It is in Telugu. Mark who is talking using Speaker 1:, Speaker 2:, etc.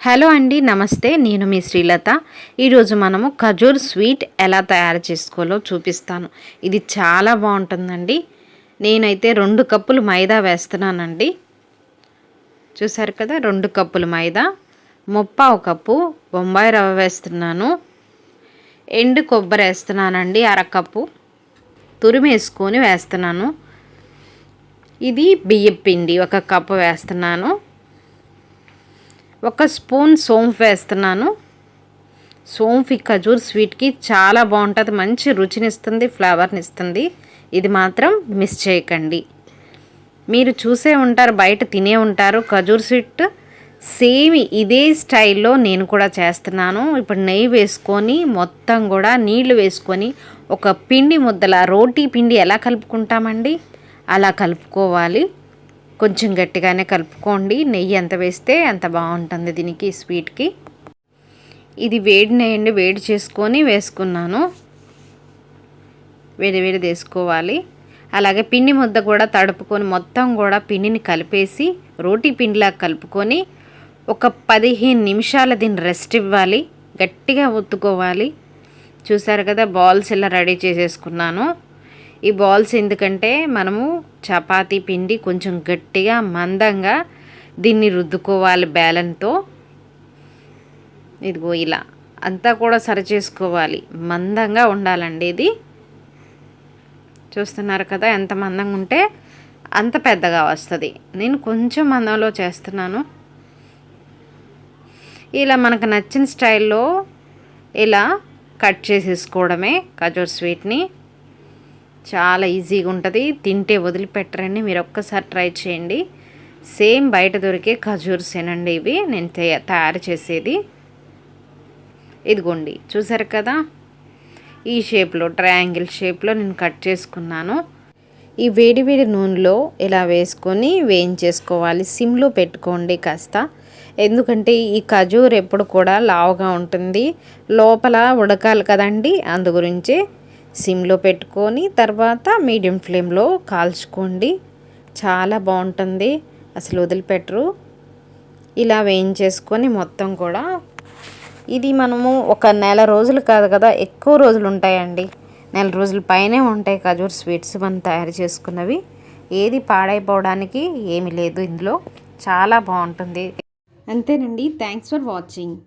Speaker 1: హలో అండి, నమస్తే. నేను మీ శ్రీలత. ఈరోజు మనము ఖజూర్ స్వీట్ ఎలా తయారు చేసుకోవాలో చూపిస్తాను. ఇది చాలా బాగుంటుందండి. నేనైతే 2 కప్పులు మైదా వేస్తున్నానండి. చూసారు కదా, 2 కప్పులు మైదా, 1/4 కప్పు బొంబాయి రవ్వ వేస్తున్నాను. ఎండు కొబ్బరి వేస్తున్నానండి, 1/2 కప్పు తురిమేసుకొని వేస్తున్నాను. ఇది బియ్యం పిండి 1 కప్పు వేస్తున్నాను. 1 స్పూన్ సోంపు వేస్తున్నాను. సోంపు ఖజూర్ స్వీట్కి చాలా బాగుంటుంది, మంచి రుచినిస్తుంది, ఫ్లేవర్ని ఇస్తుంది. ఇది మాత్రం మిస్ చేయకండి. మీరు చూసే ఉంటారు, బయట తినే ఉంటారు ఖజూర్ స్వీట్. సేమ్ ఇదే స్టైల్లో నేను కూడా చేస్తున్నాను. ఇప్పుడు నెయ్యి వేసుకొని మొత్తం కూడా నీళ్లు వేసుకొని ఒక పిండి ముద్దల రోటీ పిండి ఎలా కలుపుకుంటామండి అలా కలుపుకోవాలి. కొంచెం గట్టిగానే కలుపుకోండి. నెయ్యి ఎంత వేస్తే అంత బాగుంటుంది దీనికి, స్వీట్కి. ఇది వేడి నెయ్యండి, వేడి చేసుకొని వేసుకున్నాను. వేడి వేసుకోవాలి. అలాగే పిండి ముద్ద కూడా తడుపుకొని మొత్తం కూడా పిండిని కలిపేసి రోటీ పిండిలా కలుపుకొని ఒక 15 నిమిషాలు దీన్ని రెస్ట్ ఇవ్వాలి. గట్టిగా ఒత్తుకోవాలి. చూసారు కదా, బాల్స్ ఇలా రెడీ చేసేసుకున్నాను. ఈ బాల్స్ ఎందుకంటే మనము చపాతీ పిండి కొంచెం గట్టిగా మందంగా దీన్ని రుద్దుకోవాలి బేలన్తో. ఇదిగో ఇలా అంతా కూడా సరి చేసుకోవాలి, మందంగా ఉండాలండి ఇది. చూస్తున్నారు కదా, ఎంత మందంగా ఉంటే అంత పెద్దగా వస్తుంది. నేను కొంచెం మందంలో చేస్తున్నాను. ఇలా మనకు నచ్చిన స్టైల్లో ఇలా కట్ చేసేసుకోవడమే ఖజూర్ స్వీట్ని. చాలా ఈజీగా ఉంటుంది, తింటే వదిలిపెట్టరండి. మీరు ఒక్కసారి ట్రై చేయండి. సేమ్ బయట దొరికే ఖజూర్సేనండి ఇవి నేను తయారు చేసేది. ఇదిగోండి, చూసారు కదా, ఈ షేప్లో ట్రయాంగిల్ షేప్లో నేను కట్ చేసుకున్నాను. ఈ వేడి నూనెలో ఇలా వేసుకొని వేయించేసుకోవాలి. సిమ్లో పెట్టుకోండి కాస్త, ఎందుకంటే ఈ ఖజూర్ ఎప్పుడు కూడా లావుగా ఉంటుంది, లోపల ఉడకాలి కదండి. అందు గురించి సిమ్లో పెట్టుకొని తర్వాత మీడియం ఫ్లేమ్లో కాల్చుకోండి. చాలా బాగుంటుంది, అసలు వదిలిపెట్టరు. ఇలా వేయించేసుకొని మొత్తం కూడా ఇది మనము ఒక నెల రోజులు కాదు కదా, ఎక్కువ రోజులు ఉంటాయండి. నెల రోజుల పైనే ఉంటాయి ఖజూర్ స్వీట్స్ మనం తయారు చేసుకున్నవి. ఏది పాడైపోవడానికి ఏమీ లేదు ఇందులో. చాలా బాగుంటుంది. అంతేనండి. Thanks for watching.